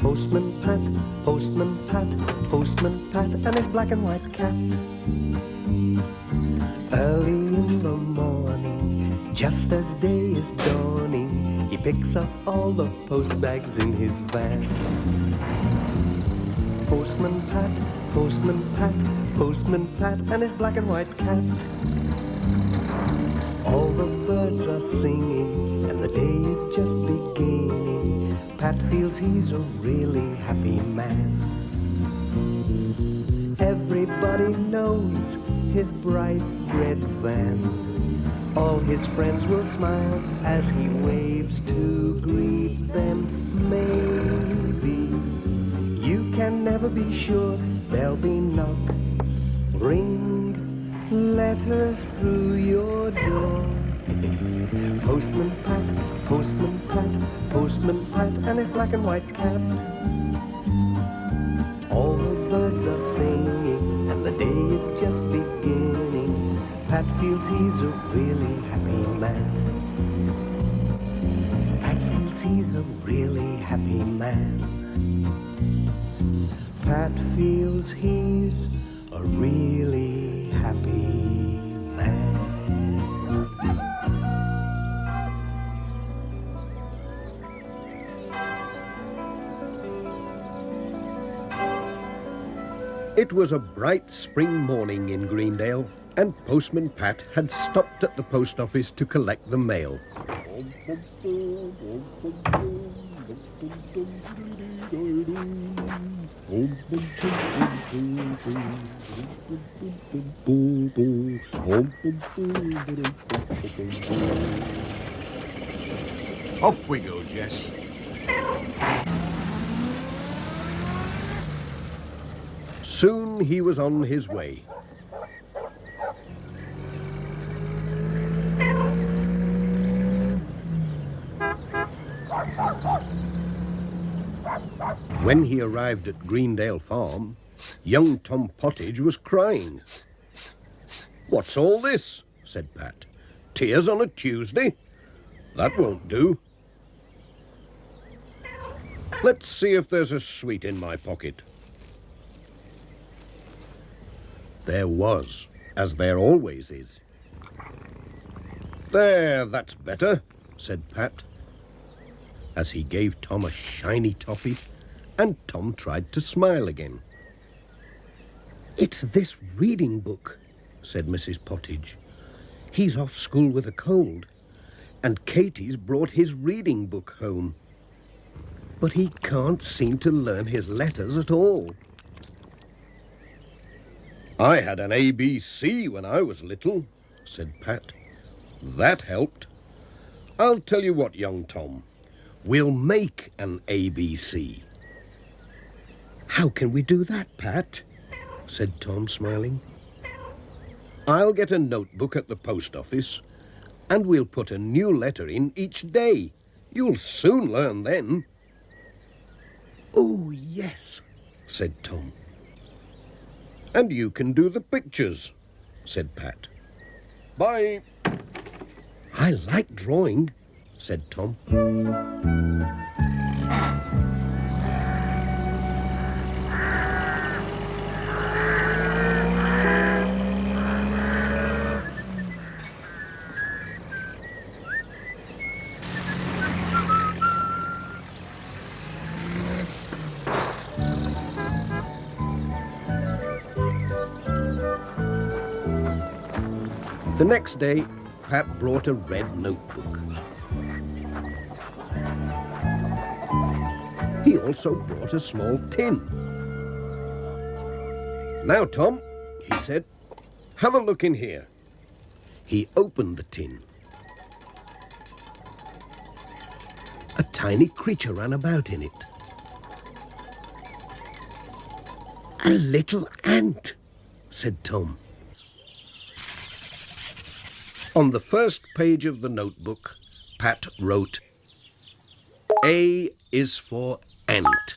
Postman Pat, Postman Pat, Postman Pat, and his black and white cat. Early in the morning, just as day is dawning, he picks up all the post bags in his van. Postman Pat, Postman Pat, Postman Pat, and his black and white cat. All the birds are singing, and the day is just beginning. Pat feels he's a really happy man. Everybody knows his bright red van. All his friends will smile as he waves to greet them. Maybe you can never be sure. There'll be knock, ring, letters through your door. Postman Pat, Postman Pat, Postman Pat, and his black and white cat. All the birds are singing, and the day is just beginning. Pat feels he's a really happy man. Pat feels he's a really happy man. Pat feels he's a really happy man. It was a bright spring morning in Greendale, and Postman Pat had stopped at the post office to collect the mail. Off we go, Jess. Soon he was on his way. When he arrived at Greendale Farm, young Tom Pottage was crying. "What's all this?" said Pat. "Tears on a Tuesday? That won't do. Let's see if there's a sweet in my pocket." There was, as there always is. "There, that's better," said Pat, as he gave Tom a shiny toffee, and Tom tried to smile again. "It's this reading book," said Mrs. Pottage. "He's off school with a cold, and Katie's brought his reading book home. But he can't seem to learn his letters at all." "I had an ABC when I was little," said Pat. "That helped. I'll tell you what, young Tom. We'll make an ABC." "How can we do that, Pat?" said Tom, smiling. "I'll get a notebook at the post office, and we'll put a new letter in each day. You'll soon learn then." "Oh, yes," said Tom. "And you can do the pictures," said Pat. "Bye." "I like drawing," said Tom. The next day, Pat brought a red notebook. He also brought a small tin. "Now, Tom," he said, "have a look in here." He opened the tin. A tiny creature ran about in it. "A little ant," said Tom. On the first page of the notebook, Pat wrote, "A is for ant."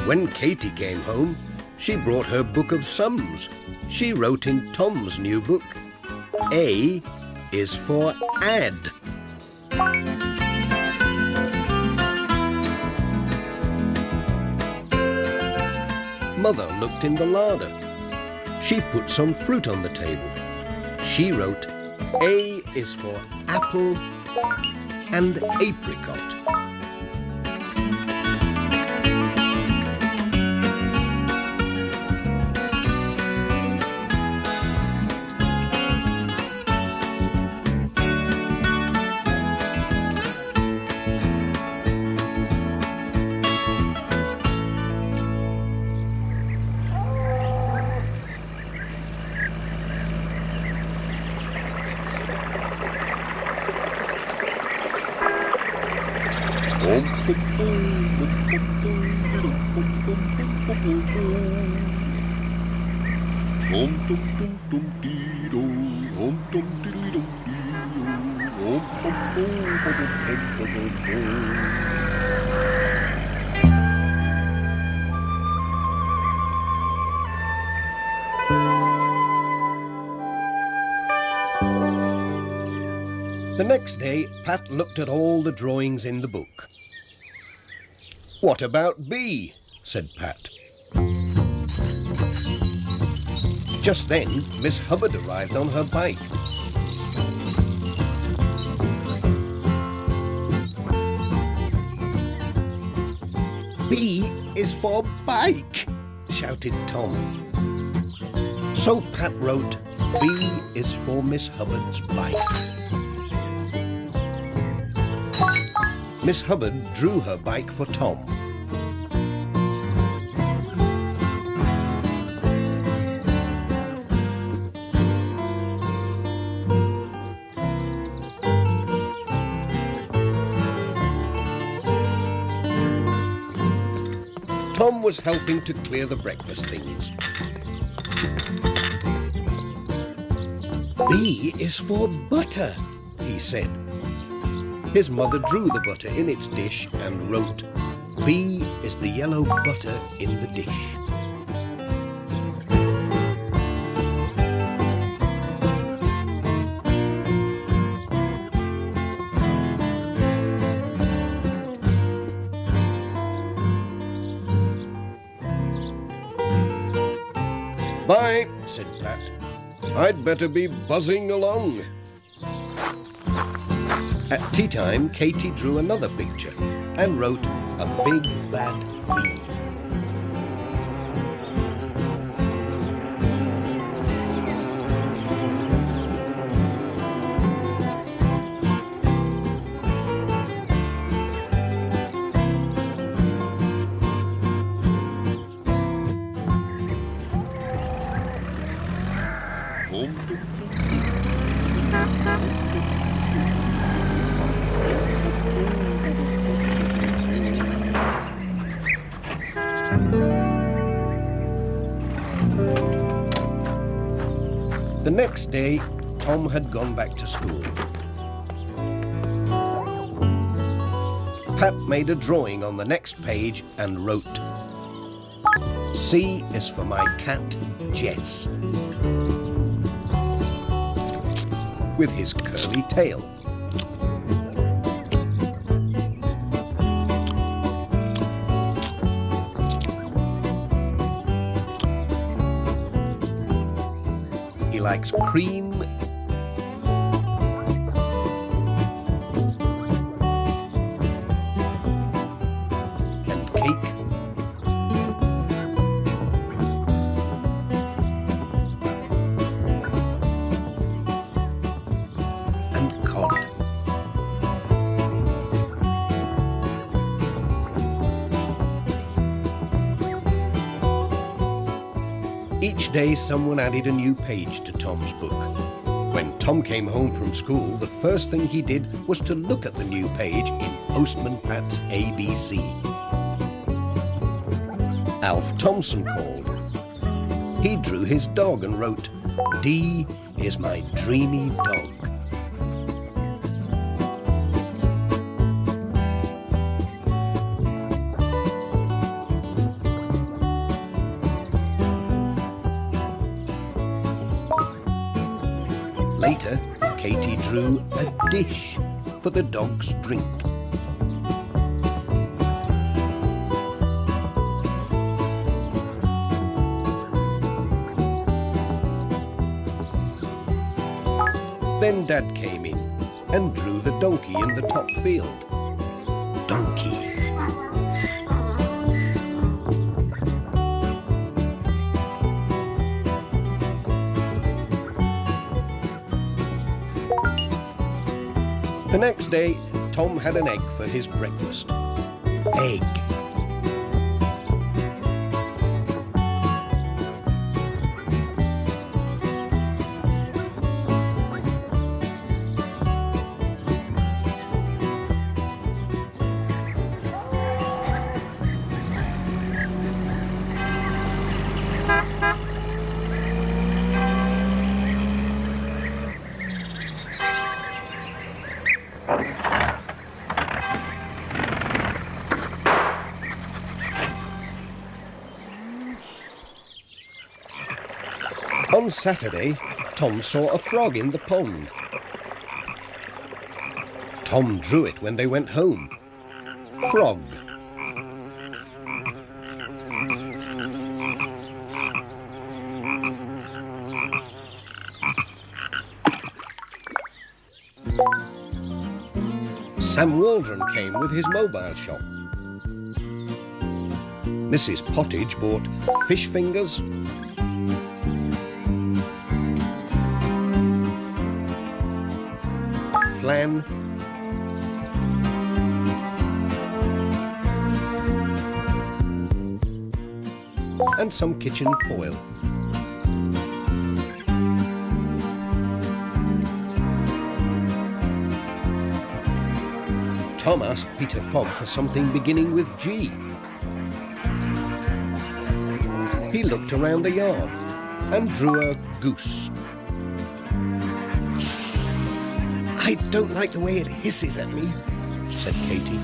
When Katie came home, she brought her book of sums. She wrote in Tom's new book, A is for add. Mother looked in the larder. She put some fruit on the table. She wrote, A is for apple and apricot. The next day, Pat looked at all the drawings in the book. "What about B?" said Pat. Just then, Miss Hubbard arrived on her bike. "B is for bike," shouted Tom. So Pat wrote, B is for Miss Hubbard's bike. Miss Hubbard drew her bike for Tom. Tom was helping to clear the breakfast things. B is for butter, he said. His mother drew the butter in its dish and wrote, B is the yellow butter in the dish. Bye, said Pat. I'd better be buzzing along. At tea time, Katie drew another picture and wrote a big bad bee. The next day, Tom had gone back to school. Pat made a drawing on the next page and wrote, C is for my cat, Jess, with his curly tail. He likes cream and cake and cod. Each day someone added a new page to Tom's book. When Tom came home from school, the first thing he did was to look at the new page in Postman Pat's ABC. Alf Thompson called. He drew his dog and wrote, D is my dreamy dog. drew a dish for the dog's drink. Then Dad came in and drew the donkey in the top field. Donkey. The next day, Tom had an egg for his breakfast. Egg. On Saturday, Tom saw a frog in the pond. Tom drew it when they went home. Frog. Sam Waldron came with his mobile shop. Mrs. Pottage bought fish fingers, flan, and some kitchen foil. Tom asked Peter Fogg for something beginning with G. He looked around the yard and drew a goose. "I don't like the way it hisses at me," said Katie.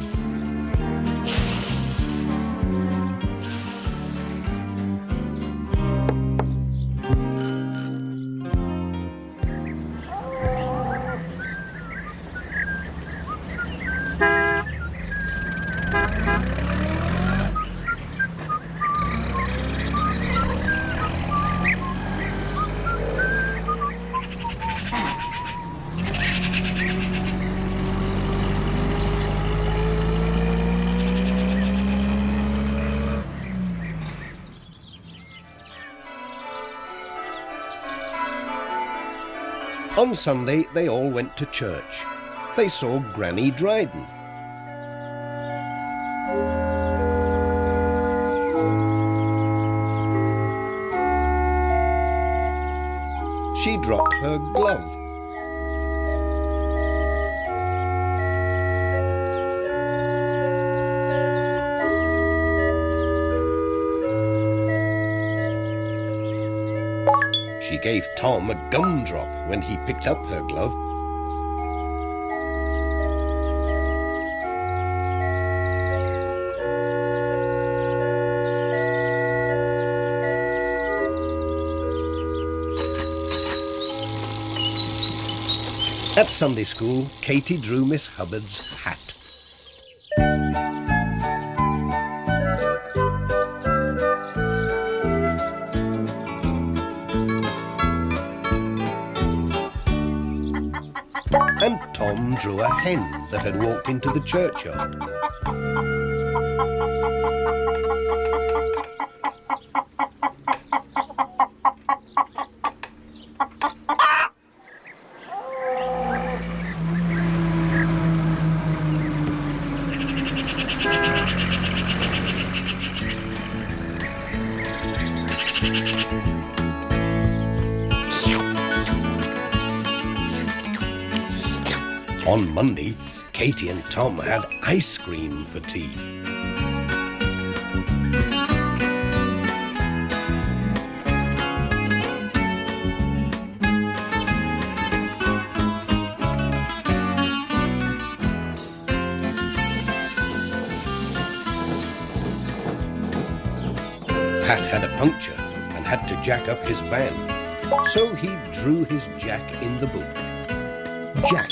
On Sunday, they all went to church. They saw Granny Dryden. She dropped her glove. She gave Tom a gumdrop when he picked up her glove. At Sunday school, Katie drew Miss Hubbard's hat. And Tom drew a hen that had walked into the churchyard. On Monday, Katie and Tom had ice cream for tea. Pat had a puncture and had to jack up his van, so he drew his jack in the book. Jack.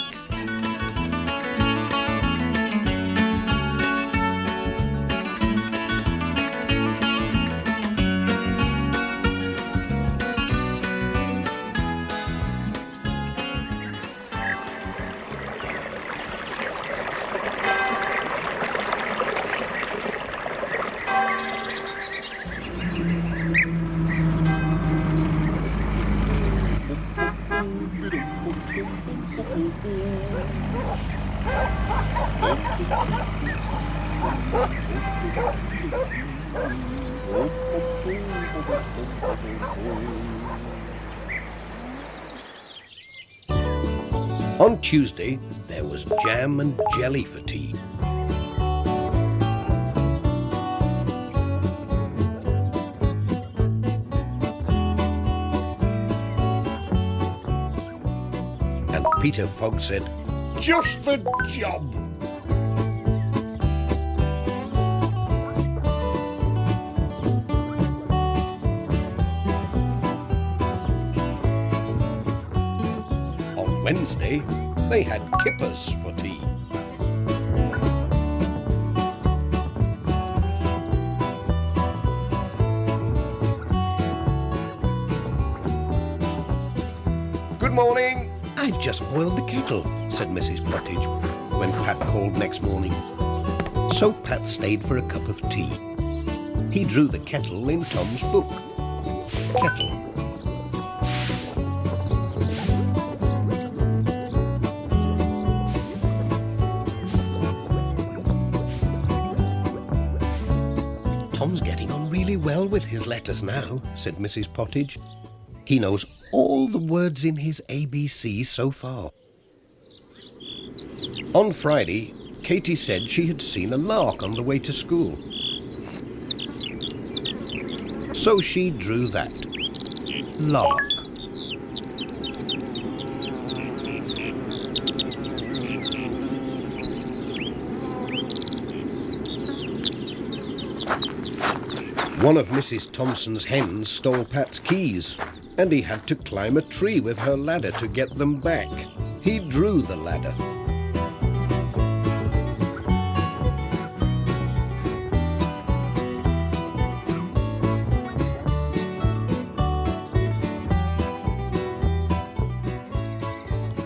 On Tuesday, there was jam and jelly for tea. And Peter Fogg said, "Just the job!" On Wednesday, they had kippers for tea. "Good morning. I've just boiled the kettle," said Mrs. Pottage when Pat called next morning. So Pat stayed for a cup of tea. He drew the kettle in Tom's book. Kettle. "Tom's getting on really well with his letters now," said Mrs. Pottage. "He knows all the words in his ABC so far." On Friday, Katie said she had seen a lark on the way to school. So she drew that. Lark. One of Mrs. Thompson's hens stole Pat's keys, and he had to climb a tree with her ladder to get them back. He drew the ladder.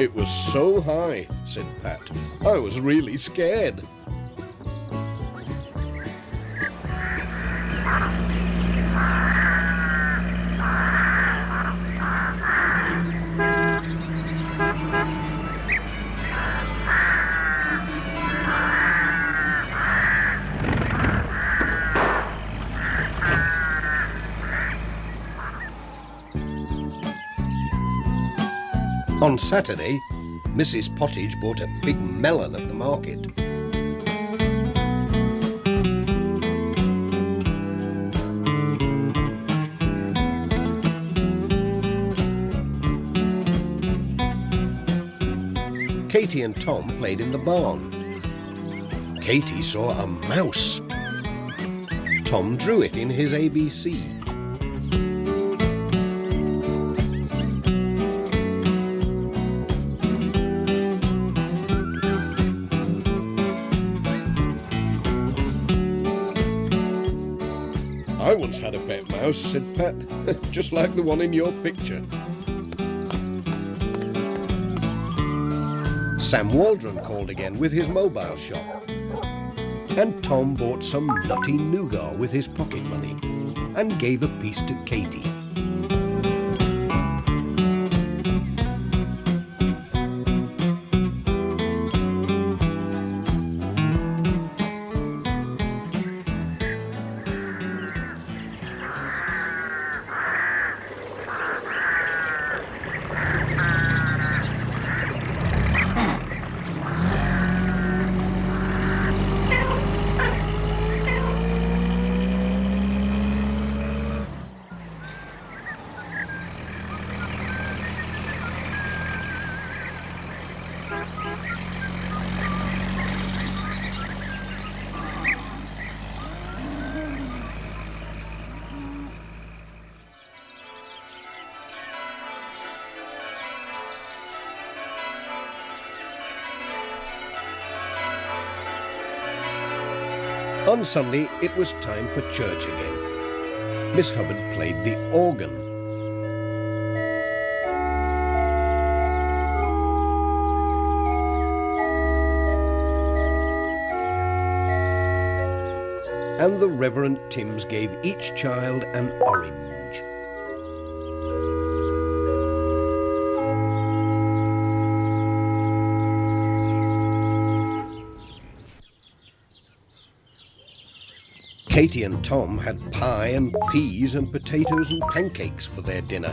"It was so high," said Pat. "I was really scared." On Saturday, Mrs. Pottage bought a big melon at the market. Katie and Tom played in the barn. Katie saw a mouse. Tom drew it in his ABC. "I once had a pet mouse," said Pat, "just like the one in your picture." Sam Waldron called again with his mobile shop. And Tom bought some nutty nougat with his pocket money and gave a piece to Katie. On Sunday, it was time for church again. Miss Hubbard played the organ. And the Reverend Timms gave each child an orange. Katie and Tom had pie and peas and potatoes and pancakes for their dinner.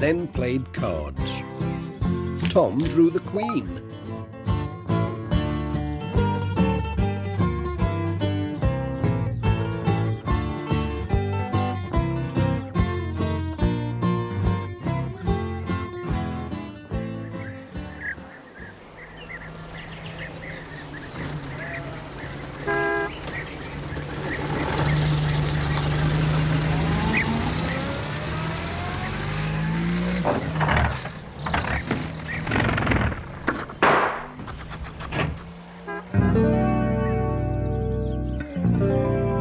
Then played cards. Tom drew the Queen.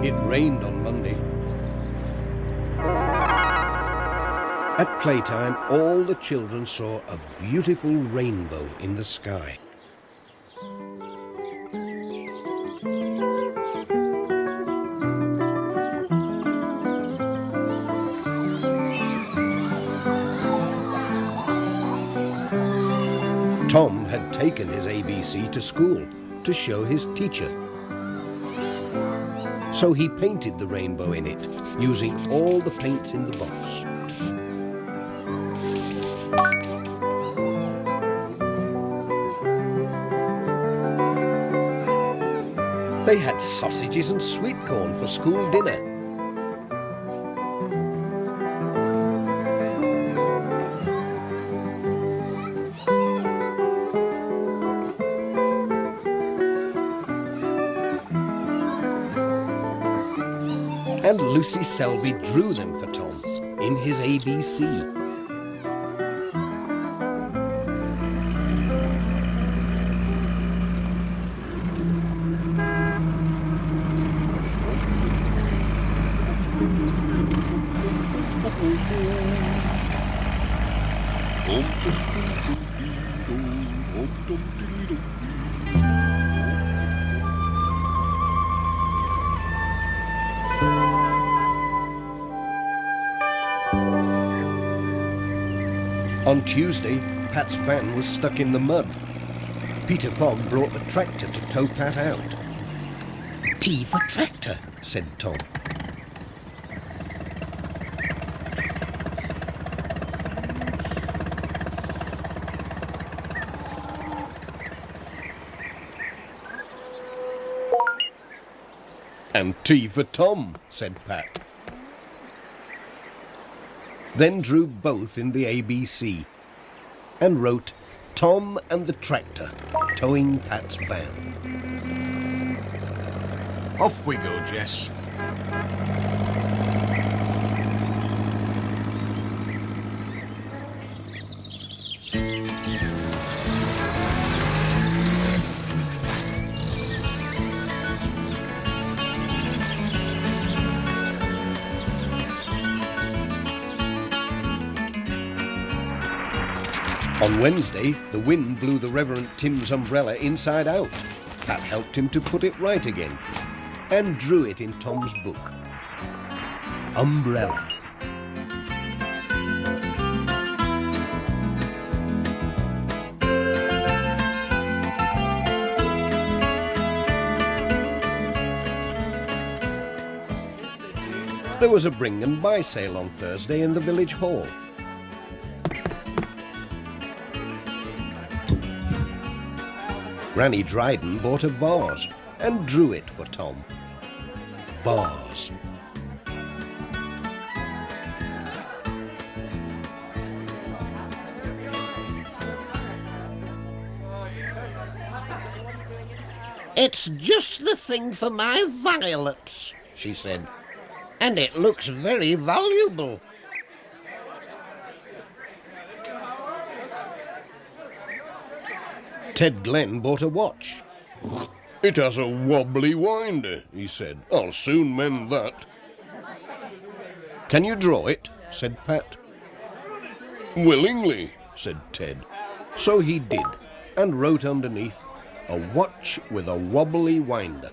It rained on Monday. At playtime, all the children saw a beautiful rainbow in the sky. Tom had taken his ABC to school to show his teacher. So he painted the rainbow in it, using all the paints in the box. They had sausages and sweet corn for school dinner. And Lucy Selby drew them for Tom in his ABC. On Tuesday, Pat's van was stuck in the mud. Peter Fogg brought the tractor to tow Pat out. "T for tractor," said Tom. "And T for Tom," said Pat. Then drew both in the ABC and wrote Tom and the Tractor towing Pat's van. Off we go, Jess. On Wednesday, the wind blew the Reverend Tim's umbrella inside out. Pat helped him to put it right again and drew it in Tom's book. Umbrella. There was a bring and buy sale on Thursday in the village hall. Granny Dryden bought a vase and drew it for Tom. Vase. "It's just the thing for my violets," she said, "and it looks very valuable." Ted Glenn bought a watch. It has a wobbly winder, he said. I'll soon mend that. Can you draw it? Said Pat. Willingly, Said Ted. So he did, and wrote underneath, a watch with a wobbly winder.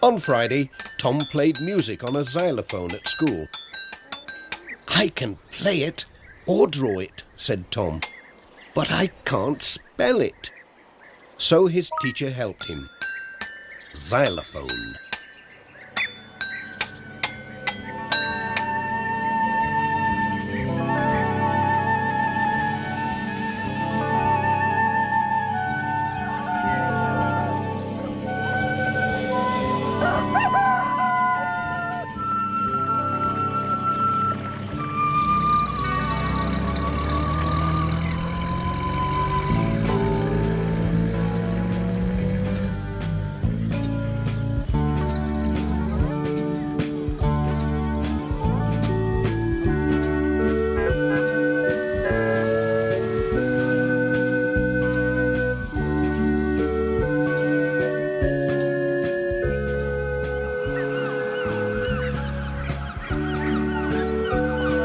On Friday, Tom played music on a xylophone at school. I can play it or draw it, said Tom, but I can't spell it. So his teacher helped him. Xylophone.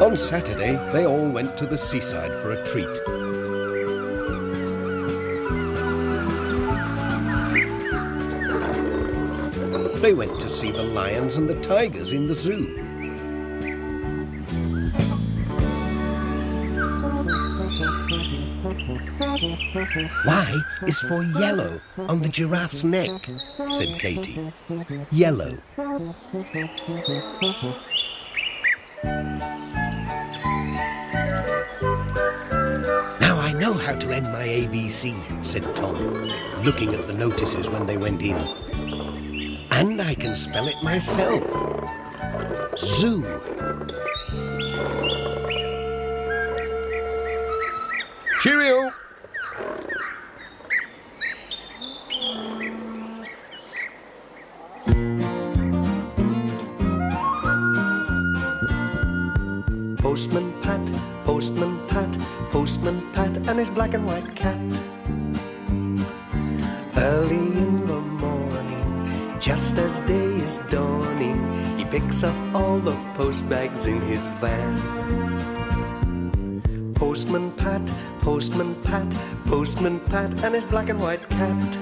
On Saturday, they all went to the seaside for a treat. They went to see the lions and the tigers in the zoo. Y is for yellow on the giraffe's neck, said Katie. Yellow. Now I know how to end my ABC, said Tom, looking at the notices when they went in. And I can spell it myself. Zoo. cheerio. Postman Pat, Postman Pat, Postman Pat, and his black and white cat. Early in the morning, just as day is dawning, he picks up all the post bags in his van. Postman Pat, Postman Pat, Postman Pat, and his black and white cat.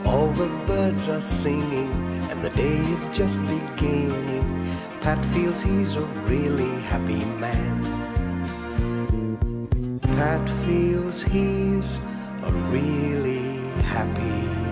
All the birds are singing, and the day is just beginning. Pat feels he's a really happy man. Pat feels he's a really happy